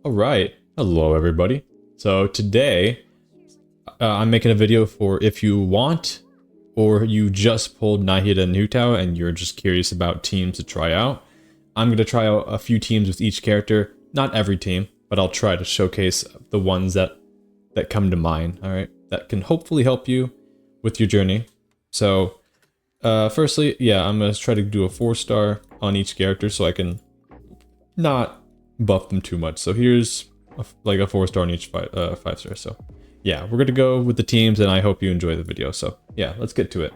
Alright, hello everybody. So today, I'm making a video for if you want, or you just pulled Nahida and Tao and you're just curious about teams to try out. I'm going to try out a few teams with each character, not every team, but I'll try to showcase the ones that come to mind, alright? That can hopefully help you with your journey. So, firstly, yeah, I'm going to try to do a 4-star on each character so I can not buff them too much. So here's like a 4-star on each 5-star. So yeah, we're gonna go with the teams and I hope you enjoy the video. So yeah, let's get to it.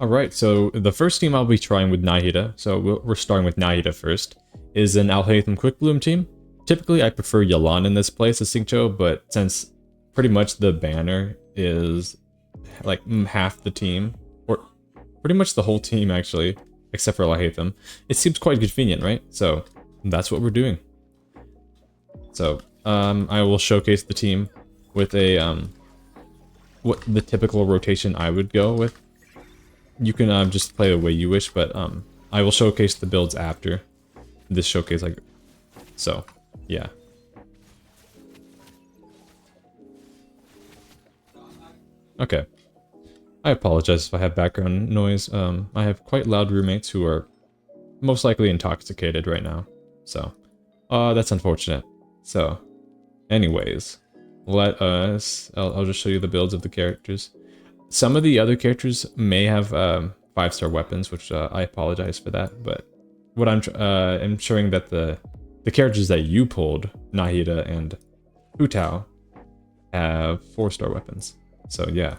Alright, so the first team I'll be trying with Nahida, so we're starting with Nahida first, is an Alhaitham Quick Bloom team. Typically I prefer Yelan in this place as Xingqiu, but since pretty much the banner is like half the team, or pretty much the whole team actually, except for Alhaitham, it seems quite convenient, right? So that's what we're doing. So I will showcase the team with a what the typical rotation I would go with. You can just play the way you wish, but I will showcase the builds after this showcase. Like, so yeah. Okay. I apologize if I have background noise. I have quite loud roommates who are most likely intoxicated right now. So, that's unfortunate. So, anyways, let us, I'll just show you the builds of the characters. Some of the other characters may have 5-star weapons, which I apologize for that, but what I'm ensuring that the characters that you pulled, Nahida and Tao, have 4-star weapons. So yeah,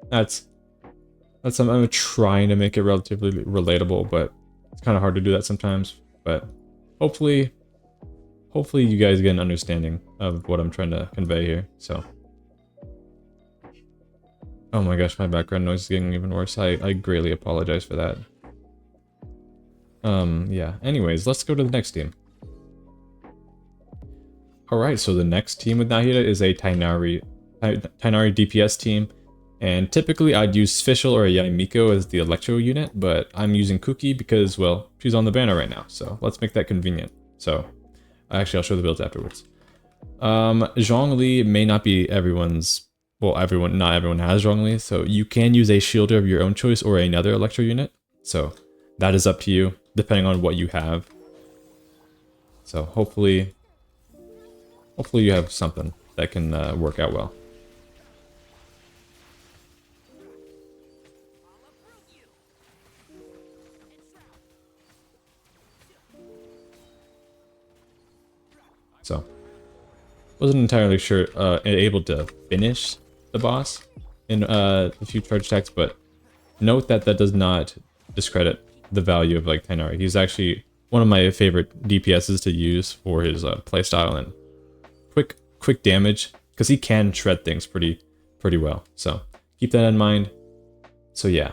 that's something I'm trying to make it relatively relatable, but it's kind of hard to do that sometimes. But hopefully you guys get an understanding of what I'm trying to convey here. So, oh my gosh, my background noise is getting even worse. I greatly apologize for that. Yeah, anyways, let's go to the next team. Alright, so the next team with Nahida is a Tighnari DPS team. And typically I'd use Fischl or Yaimiko as the Electro unit, but I'm using Kuki because, well, she's on the banner right now. So let's make that convenient. So, actually, I'll show the builds afterwards. Zhongli may not be everyone's, well, not everyone has Zhongli, so you can use a shielder of your own choice or another Electro unit. So that is up to you, depending on what you have. So hopefully you have something that can work out well. So, wasn't entirely sure able to finish the boss in a few charge attacks, but note that that does not discredit the value of like Tighnari. He's actually one of my favorite DPSs to use for his playstyle and quick damage, because he can shred things pretty well. So keep that in mind. So yeah,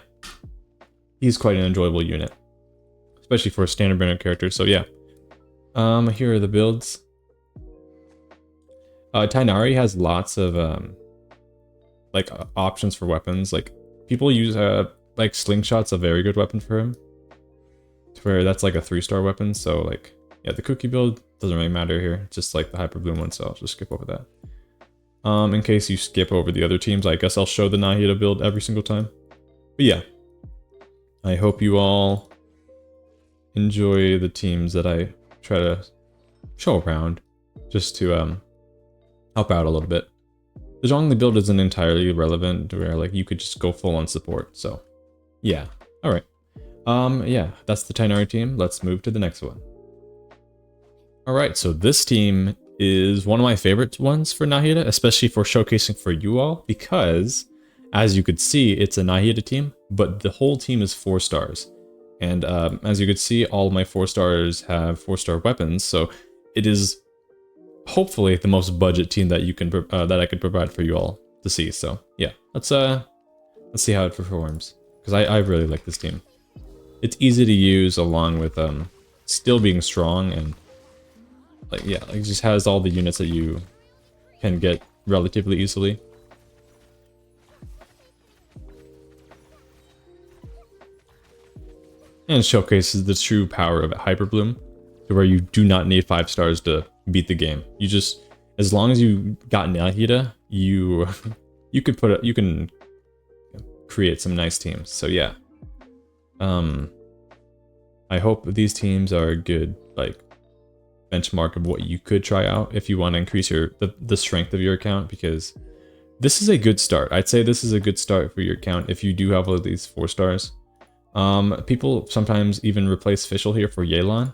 he's quite an enjoyable unit, especially for a standard banner character. So yeah, here are the builds. Tighnari has lots of like options for weapons. Like people use like Slingshot's a very good weapon for him, to where that's like a 3-star weapon. So like, yeah, the Cookie build doesn't really matter here. It's just like the Hyper Bloom one, so I'll just skip over that. In case you skip over the other teams, I guess I'll show the Nahida build every single time. But yeah, I hope you all enjoy the teams that I try to show around, just to help out a little bit. The Zhongli build isn't entirely relevant, where like you could just go full on support. So yeah, all right. Yeah, that's the Tighnari team. Let's move to the next one. All right, so this team is one of my favorite ones for Nahida, especially for showcasing for you all, because as you could see, it's a Nahida team, but the whole team is 4 stars. And as you could see, all my 4 stars have 4-star weapons, so it is hopefully the most budget team that you can that I could provide for you all to see. So yeah, let's see how it performs, because I really like this team. It's easy to use, along with still being strong, and like, yeah, it just has all the units that you can get relatively easily. And showcases the true power of Hyper Bloom, to where you do not need 5 stars to beat the game. You just, as long as you got Nahida, you you can create some nice teams. So yeah. I hope these teams are a good like benchmark of what you could try out if you want to increase the strength of your account, because this is a good start. I'd say this is a good start for your account if you do have all of these 4 stars. People sometimes even replace Fischl here for Yelan,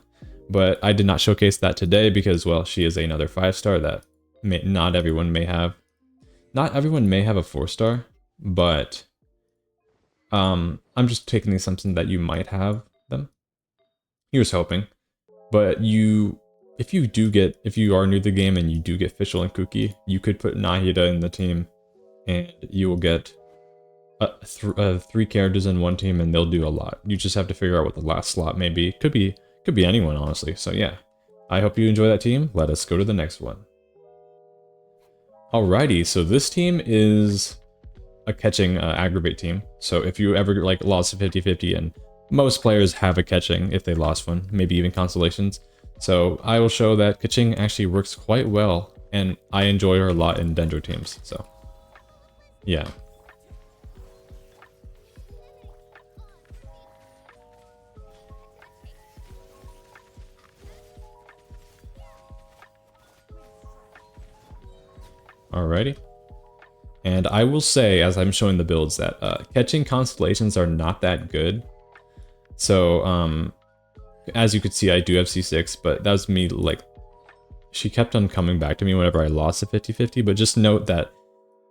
but I did not showcase that today because, well, she is another 5-star that not everyone may have. Not everyone may have a 4-star, but I'm just taking the assumption that you might have them. Here's hoping. But if you are new to the game and you do get Fischl and Kuki, you could put Nahida in the team, and you will get 3 characters in one team, and they'll do a lot. You just have to figure out what the last slot may be. Could be anyone, honestly. So yeah, I hope you enjoy that team. Let us go to the next one. Alrighty, so this team is a catching aggravate team. So if you ever like lost a 50-50, and most players have a catching if they lost one, maybe even constellations. So I will show that catching actually works quite well, and I enjoy her a lot in Dendro teams. So yeah. Alrighty. And I will say, as I'm showing the builds, that catching constellations are not that good. So, as you could see, I do have C6, but that was me, like, she kept on coming back to me whenever I lost a 50-50, but just note that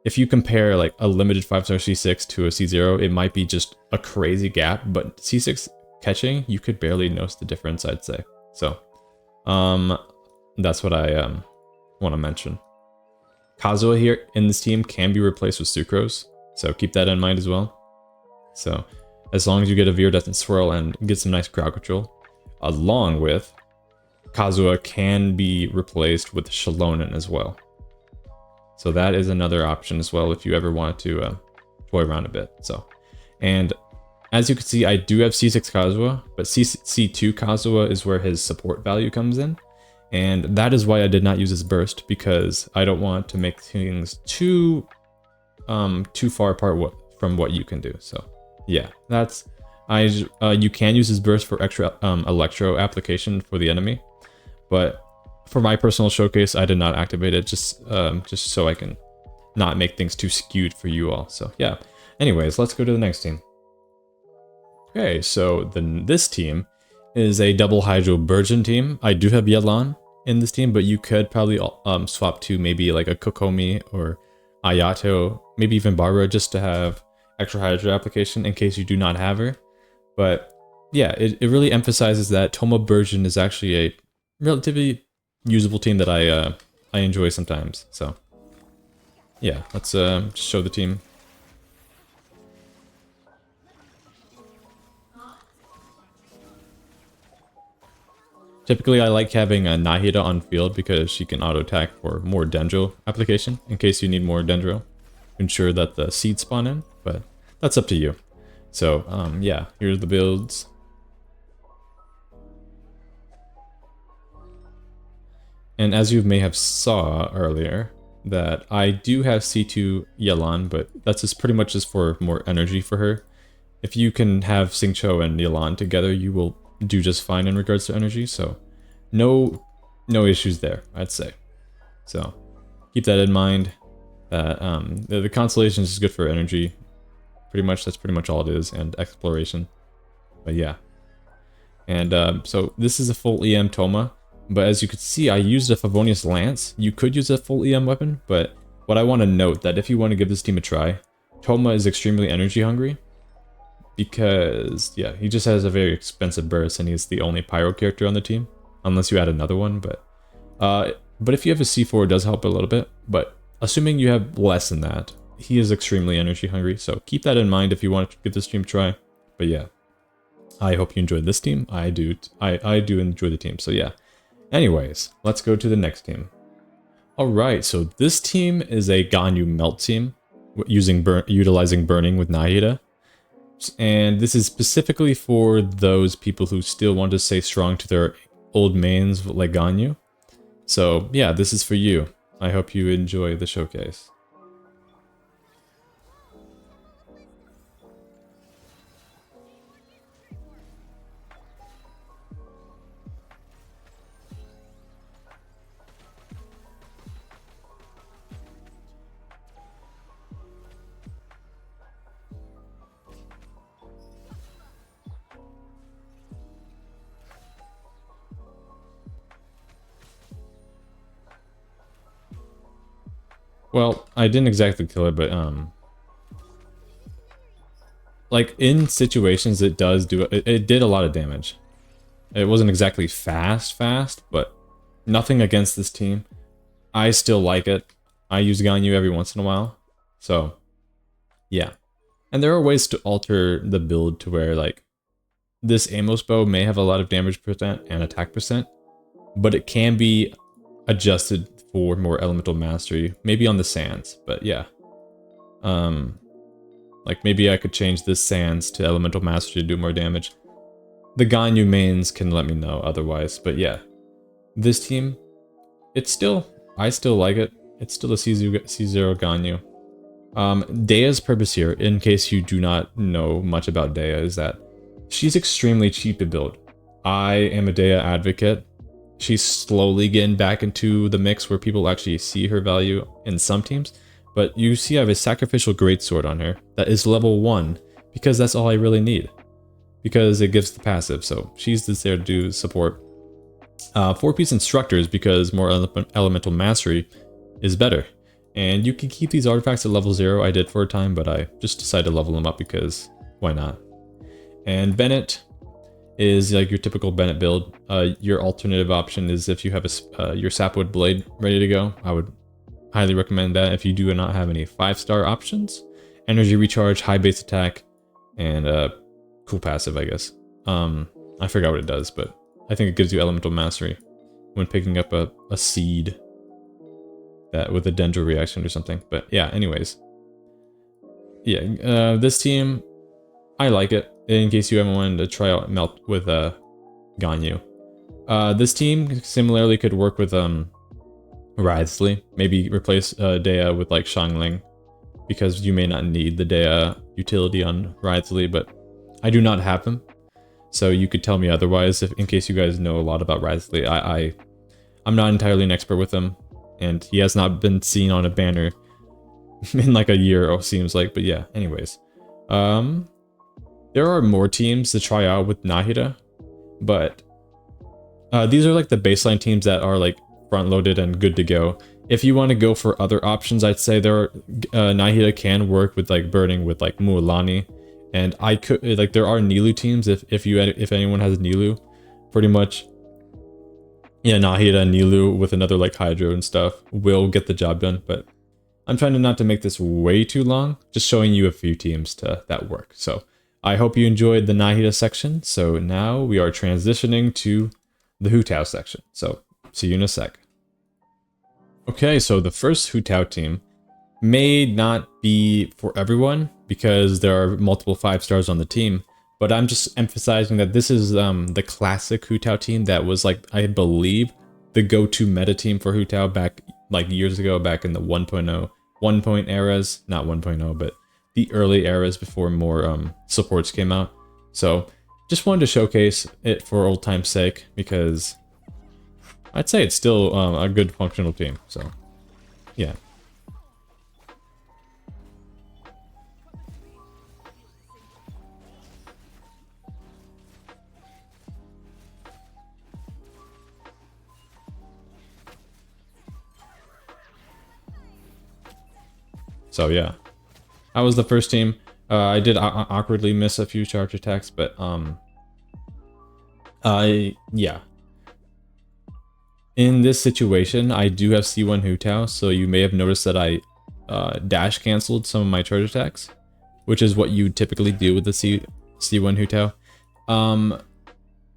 if you compare, like, a limited 5-star C6 to a C0, it might be just a crazy gap, but C6 catching, you could barely notice the difference, I'd say. So, that's what I want to mention. Kazuha here in this team can be replaced with Sucrose, so keep that in mind as well. So, as long as you get a Viridescent Swirl and get some nice crowd control, along with Kazuha can be replaced with Shalonen as well. So that is another option as well if you ever wanted to toy around a bit. So, and as you can see, I do have C6 Kazuha, but C2 Kazuha is where his support value comes in. And that is why I did not use his burst, because I don't want to make things too far apart from what you can do. So yeah, that's you can use his burst for extra electro application for the enemy, but for my personal showcase, I did not activate it just so I can not make things too skewed for you all. So yeah. Anyways, let's go to the next team. Okay, so this team is a double Hydro Burgeon team. I do have Yelan in this team, but you could probably swap to maybe like a Kokomi or Ayato, maybe even Barbara, just to have extra Hydro application in case you do not have her. But yeah, it really emphasizes that Toma Burgeon is actually a relatively usable team that I enjoy sometimes. So yeah, let's just show the team. Typically, I like having a Nahida on field because she can auto-attack for more Dendro application, in case you need more Dendro to ensure that the seeds spawn in, but that's up to you. So, yeah, here's the builds. And as you may have saw earlier, that I do have C2 Yelan, but that's just pretty much just for more energy for her. If you can have Xingqiu and Yelan together, you will do just fine in regards to energy, so no issues there, I'd say. So keep that in mind, that the constellations is good for energy. That's pretty much all it is, and exploration. But yeah. And so this is a full EM Toma, but as you could see, I used a Favonius Lance. You could use a full EM weapon, but what I want to note that if you want to give this team a try, Toma is extremely energy hungry, because yeah, he just has a very expensive burst, and he's the only pyro character on the team, unless you add another one. But if you have a C4, it does help a little bit, but assuming you have less than that, he is extremely energy hungry, so keep that in mind if you want to give this team a try. But yeah, I hope you enjoyed this team. I do enjoy the team, so yeah. Anyways, let's go to the next team. Alright, so this team is a Ganyu Melt team, utilizing burning with Nahida. And this is specifically for those people who still want to stay strong to their old mains like Ganyu. So yeah, this is for you. I hope you enjoy the showcase. Well, I didn't exactly kill it, but like in situations it does do it did a lot of damage. It wasn't exactly fast, but nothing against this team. I still like it. I use Ganyu every once in a while. So, yeah. And there are ways to alter the build to where, like, this Amos bow may have a lot of damage percent and attack percent, but it can be adjusted for more elemental mastery, maybe on the sands, but yeah. Like maybe I could change this sands to elemental mastery to do more damage. The Ganyu mains can let me know otherwise, but yeah. This team, I still like it. It's still a C0 Ganyu. Dea's purpose here, in case you do not know much about Dea, is that she's extremely cheap to build. I am a Dea advocate. She's slowly getting back into the mix where people actually see her value in some teams, but you see I have a sacrificial greatsword on her that is level 1, because that's all I really need. Because it gives the passive, so she's just there to do support. 4-piece instructors, because more elemental mastery is better. And you can keep these artifacts at level 0, I did for a time, but I just decided to level them up because why not? And Bennett is like your typical Bennett build. Your alternative option is if you have your Sapwood Blade ready to go. I would highly recommend that if you do not have any 5-star options. Energy recharge, high base attack, and cool passive, I guess. I forgot what it does, but I think it gives you elemental mastery when picking up a seed that with a dendro reaction or something. But yeah, anyways. Yeah, this team, I like it. In case you ever wanted to try out Melt with Ganyu. This team similarly could work with Wriothesley. Maybe replace Dea with like Xiangling, because you may not need the Dea utility on Wriothesley, but I do not have him. So you could tell me otherwise in case you guys know a lot about Wriothesley. I'm not entirely an expert with him, and he has not been seen on a banner in like a year, it seems like, but yeah, anyways. There are more teams to try out with Nahida, but these are like the baseline teams that are like front-loaded and good to go. If you want to go for other options, I'd say Nahida can work with like burning with like Mualani, and I could like there are Nilu teams if anyone has Nilu, pretty much. Yeah, Nahida and Nilu with another like Hydro and stuff will get the job done, but I'm trying not to make this way too long, just showing you a few teams that work. So I hope you enjoyed the Nahida section. So now we are transitioning to the Hu Tao section. So see you in a sec. Okay, so the first Hu Tao team may not be for everyone because there are multiple 5-stars on the team, but I'm just emphasizing that this is the classic Hu Tao team that was like, I believe, the go-to meta team for Hu Tao back like years ago, back in the 1.0, 1 eras, not 1.0, but the early eras before more supports came out. So just wanted to showcase it for old time's sake, because I'd say it's still a good functional team. So yeah. So yeah, I was the first team. I did awkwardly miss a few charge attacks, but yeah. In this situation, I do have C1 Hu Tao, so you may have noticed that I dash canceled some of my charge attacks, which is what you typically do with the C1 Hu Tao.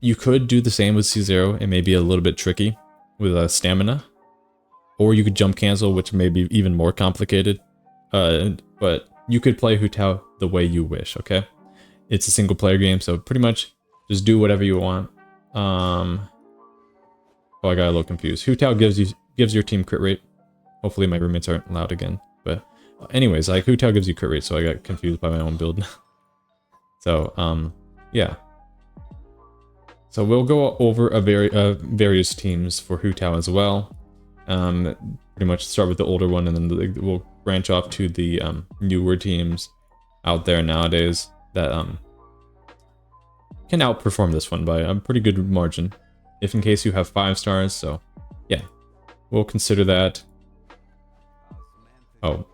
You could do the same with C0. It may be a little bit tricky with stamina, or you could jump cancel, which may be even more complicated. But you could play Hu Tao the way you wish, okay? It's a single player game, so pretty much just do whatever you want. Oh, I got a little confused. Hu Tao gives your team crit rate. Hopefully my roommates aren't loud again. But anyways, like Hu Tao gives you crit rate, so I got confused by my own build. So, yeah. So we'll go over various teams for Hu Tao as well. Pretty much start with the older one, and then we'll branch off to the newer teams out there nowadays that can outperform this one by a pretty good margin, if in case you have 5 stars. So yeah, we'll consider that. Oh,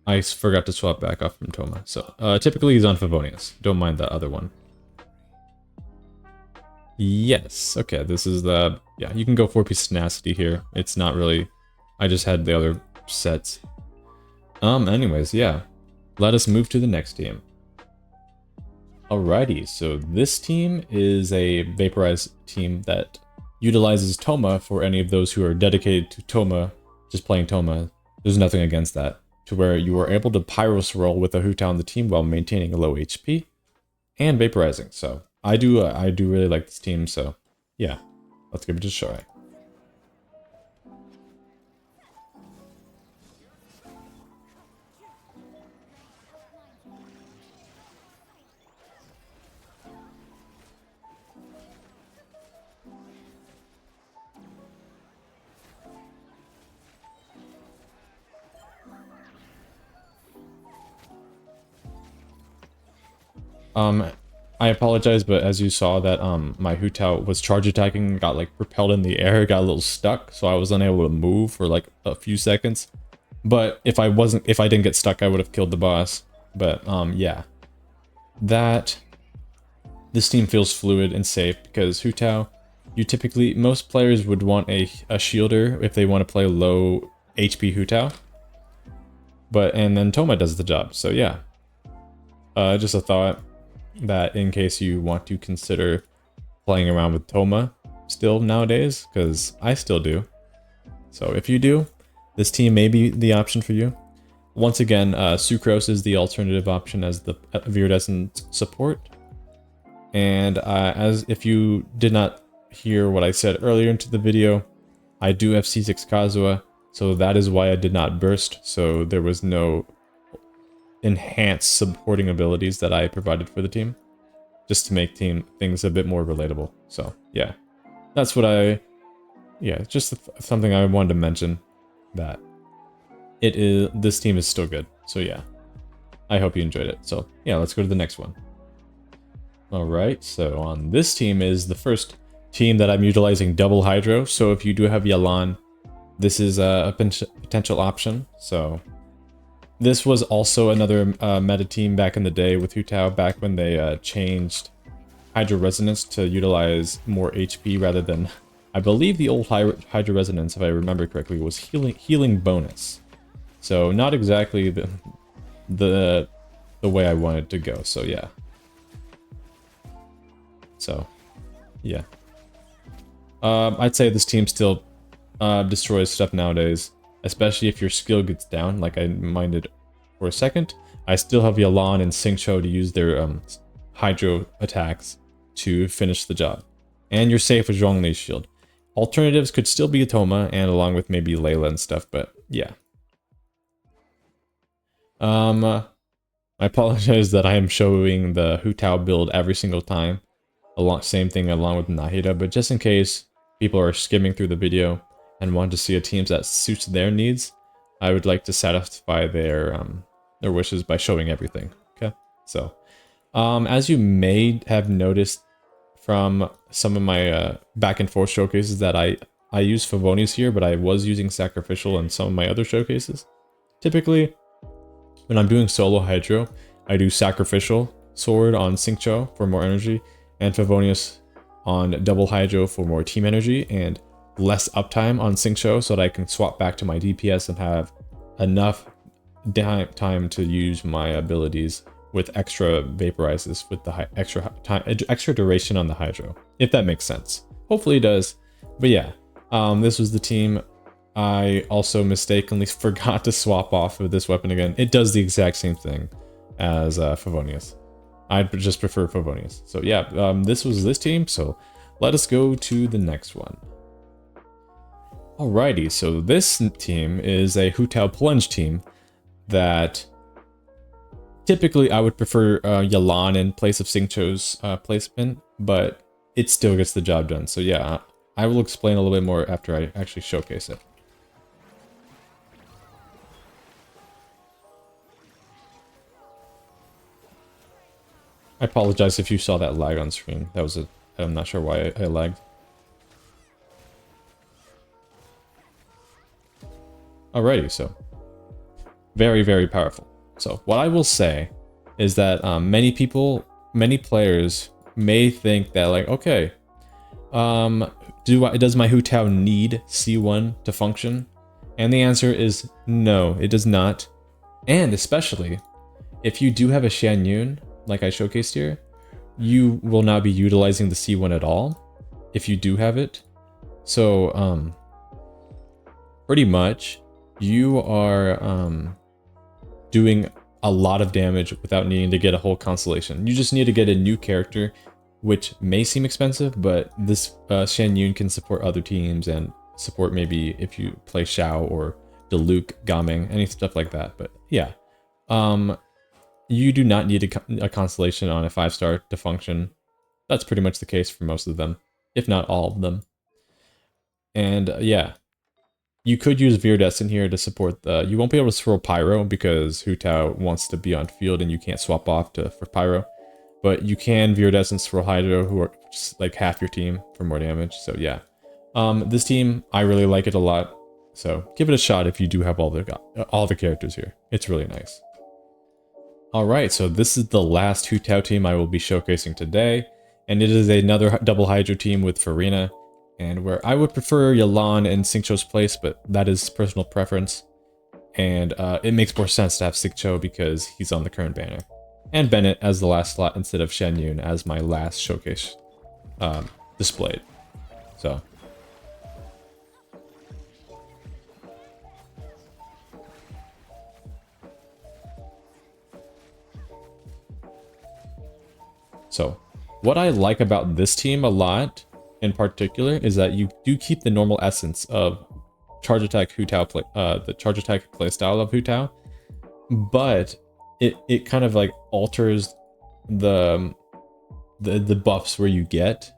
I forgot to swap back off from Toma. So typically he's on Favonius. Don't mind that other one. Yes, okay, this is the, yeah, you can go 4-piece tenacity here. It's not really, I just had the other sets. Anyways, yeah, let us move to the next team. Alrighty, so this team is a vaporized team that utilizes Toma for any of those who are dedicated to Toma, just playing Toma. There's nothing against that, to where you are able to Pyros roll with a Hu Tao on the team while maintaining a low HP and vaporizing. So I do really like this team, so yeah, let's give it a try. I apologize, but as you saw that my Hu Tao was charge attacking, got like propelled in the air, got a little stuck, so I was unable to move for like a few seconds. But if I didn't get stuck, I would have killed the boss. But yeah, this team feels fluid and safe because Hu Tao, most players would want a shielder if they want to play low HP Hu Tao. And then Toma does the job, so yeah. Just a thought that in case you want to consider playing around with Toma still nowadays, because I still do. So if you do, this team may be the option for you. Once again, Sucrose is the alternative option as the Viridescent support. And as if you did not hear what I said earlier into the video, I do have C6 Kazuha, so that is why I did not burst, so there was no enhanced supporting abilities that I provided for the team, just to make things a bit more relatable. So yeah, that's what just something I wanted to mention, that this team is still good. So yeah, I hope you enjoyed it. So yeah, let's go to the next one. All right, so on this team is the first team that I'm utilizing double Hydro. So if you do have Yalan, this is a potential option. So this was also another meta team back in the day with Hu Tao, back when they changed Hydro Resonance to utilize more HP rather than, I believe the old Hydro Resonance, if I remember correctly, was healing bonus. So not exactly the way I wanted to go. So yeah. So yeah. I'd say this team still destroys stuff nowadays, especially if your skill gets down, like I minded for a second. I still have Yalan and Xingqiu to use their Hydro attacks to finish the job. And you're safe with Zhongli's shield. Alternatives could still be Toma, and along with maybe Layla and stuff, but yeah. I apologize that I am showing the Hu Tao build every single time. Same thing along with Nahida, but just in case people are skimming through the video and want to see a team that suits their needs, I would like to satisfy their wishes by showing everything. Okay, so as you may have noticed from some of my back and forth showcases, that I use Favonius here, but I was using Sacrificial in some of my other showcases. Typically, when I'm doing solo Hydro, I do Sacrificial Sword on Xingqiu for more energy, and Favonius on double Hydro for more team energy and less uptime on Xingqiu, so that I can swap back to my DPS and have enough time to use my abilities with extra vaporizes, with the extra duration on the Hydro, if that makes sense. Hopefully it does. But yeah, this was the team. I also mistakenly forgot to swap off of this weapon again. It does the exact same thing as Favonius. I just prefer Favonius. So yeah, this was this team, so let us go to the next one. Alrighty, so this team is a Hu Tao plunge team that typically I would prefer Yalan in place of Xingqiu's placement, but it still gets the job done. So yeah, I will explain a little bit more after I actually showcase it. I apologize if you saw that lag on screen. That was I'm not sure why I lagged. Alrighty, so very, very powerful. So what I will say is that many players may think that like, okay, does my Hu Tao need C1 to function? And the answer is no, it does not. And especially if you do have a Shan Yun, like I showcased here, you will not be utilizing the C1 at all if you do have it. So pretty much you are doing a lot of damage without needing to get a whole constellation. You just need to get a new character, which may seem expensive, but this Shan Yun can support other teams and support maybe if you play Xiao or Diluc, Gaming, any stuff like that. But yeah, you do not need a constellation on a 5-star to function. That's pretty much the case for most of them, if not all of them. And yeah, you could use Viridescent here to support the... You won't be able to throw Pyro because Hu Tao wants to be on field and you can't swap off for Pyro. But you can Viridescent throw Hydro, who are just like half your team for more damage. So yeah, this team, I really like it a lot. So give it a shot if you do have all the characters here. It's really nice. Alright, so this is the last Hu Tao team I will be showcasing today. And it is another double Hydro team with Farina. And where I would prefer Yalan in Xingqiu's place, but that is personal preference. And it makes more sense to have Xingqiu because he's on the current banner. And Bennett as the last slot instead of Shan Yun as my last showcase displayed. So what I like about this team a lot in particular is that you do keep the normal essence of charge attack Hu Tao the charge attack playstyle of Hu Tao, but it kind of like alters the buffs where you get.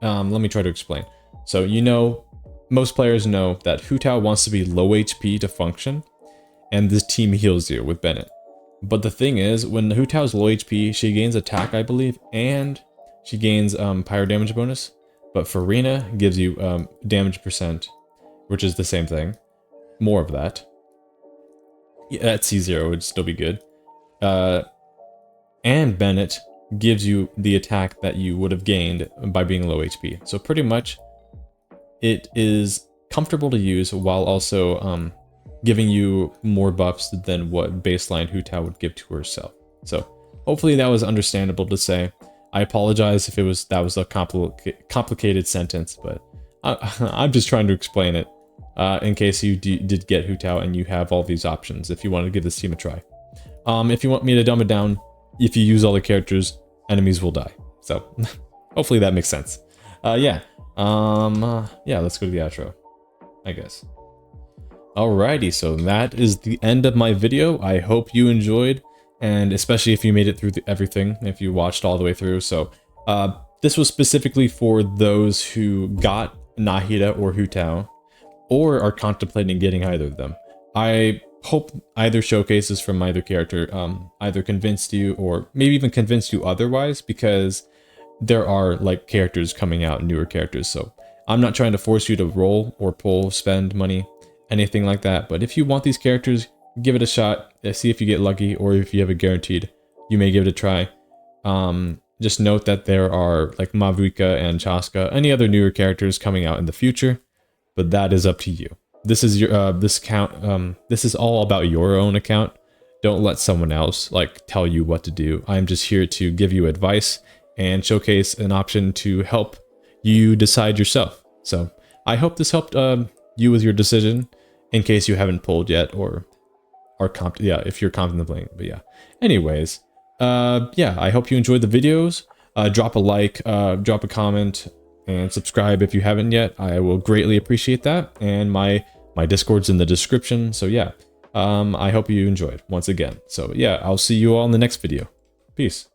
Let me try to explain. So most players know that Hu Tao wants to be low HP to function, and this team heals you with Bennett. But the thing is, when Hu Tao's low HP, she gains attack, I believe, and she gains pyro damage bonus. But Farina gives you damage percent, which is the same thing. More of that. Yeah, at C0 would still be good. And Bennett gives you the attack that you would have gained by being low HP. So pretty much, it is comfortable to use while also giving you more buffs than what baseline Hu Tao would give to herself. So hopefully that was understandable to say. I apologize if that was a complicated sentence, but I'm just trying to explain it in case you did get Hu Tao and you have all these options if you want to give this team a try. If you want me to dumb it down, if you use all the characters, enemies will die. So hopefully that makes sense. Yeah, let's go to the outro, I guess. Alrighty, so that is the end of my video. I hope you enjoyed. And especially if you made it through everything, if you watched all the way through. So this was specifically for those who got Nahida or Hu Tao, or are contemplating getting either of them. I hope either showcases from either character either convinced you or maybe even convinced you otherwise, because there are like characters coming out, newer characters. So I'm not trying to force you to roll or pull, spend money, anything like that. But if you want these characters, give it a shot, see if you get lucky, or if you have it guaranteed, you may give it a try. Just note that there are like Mavuika and Chaska, any other newer characters coming out in the future, but that is up to you. This is your this is all about your own account. Don't let someone else like tell you what to do. I'm just here to give you advice and showcase an option to help you decide yourself. So I hope this helped you with your decision in case you haven't pulled yet or if you're contemplating. But yeah, anyways, yeah, I hope you enjoyed the videos. Drop a like, drop a comment, and subscribe if you haven't yet. I will greatly appreciate that. And my Discord's in the description. So yeah, I hope you enjoyed once again. So yeah, I'll see you all in the next video. Peace.